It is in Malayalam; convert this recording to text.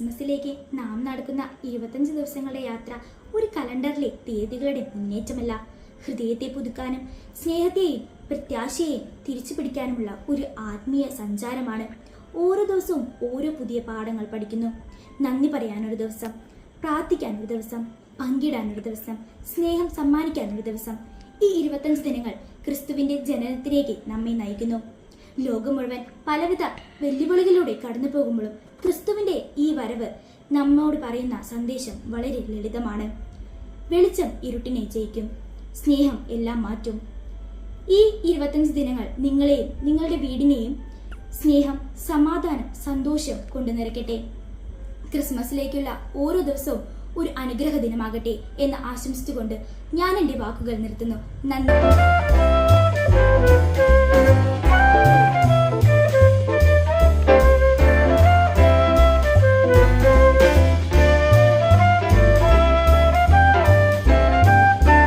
ക്രിസ്മസിലേക്ക് നാം നടക്കുന്ന 25 ദിവസങ്ങളുടെ യാത്ര ഒരു കലണ്ടറിലെ തീയതികളുടെ മുന്നേറ്റമല്ല, ഹൃദയത്തെ പുതുക്കാനും സ്നേഹത്തെയും പ്രത്യാശയെയും തിരിച്ചു പിടിക്കാനുമുള്ള ഒരു ആത്മീയ സഞ്ചാരമാണ്. ഓരോ ദിവസവും ഓരോ പുതിയ പാഠങ്ങൾ പഠിക്കുന്നു. നന്ദി പറയാനൊരു ദിവസം, പ്രാർത്ഥിക്കാനൊരു ദിവസം, പങ്കിടാനൊരു ദിവസം, സ്നേഹം സമ്മാനിക്കാനൊരു ദിവസം. ഈ 25 ദിനങ്ങൾ ക്രിസ്തുവിന്റെ ജനനത്തിലേക്ക് നമ്മെ നയിക്കുന്നു. ലോകം മുഴുവൻ പലവിധ വെല്ലുവിളികളിലൂടെ കടന്നു പോകുമ്പോഴും ക്രിസ്തുവിന്റെ ഈ വരവ് നമ്മോട് പറയുന്ന സന്ദേശം വളരെ ലളിതമാണ്. വെളിച്ചം ഇരുട്ടിനെ ജയിക്കും, സ്നേഹം എല്ലാം മാറ്റും. ഈ 25 ദിനങ്ങൾ നിങ്ങളെയും നിങ്ങളുടെ വീടിനെയും സ്നേഹം, സമാധാനം, സന്തോഷം കൊണ്ടു നിറയ്ക്കട്ടെ. ക്രിസ്മസിലേക്കുള്ള ഓരോ ദിവസവും ഒരു അനുഗ്രഹ ദിനമാകട്ടെ എന്ന് ആശംസിച്ചുകൊണ്ട് ഞാൻ എൻ്റെ വാക്കുകൾ നിർത്തുന്നു. നന്ദി.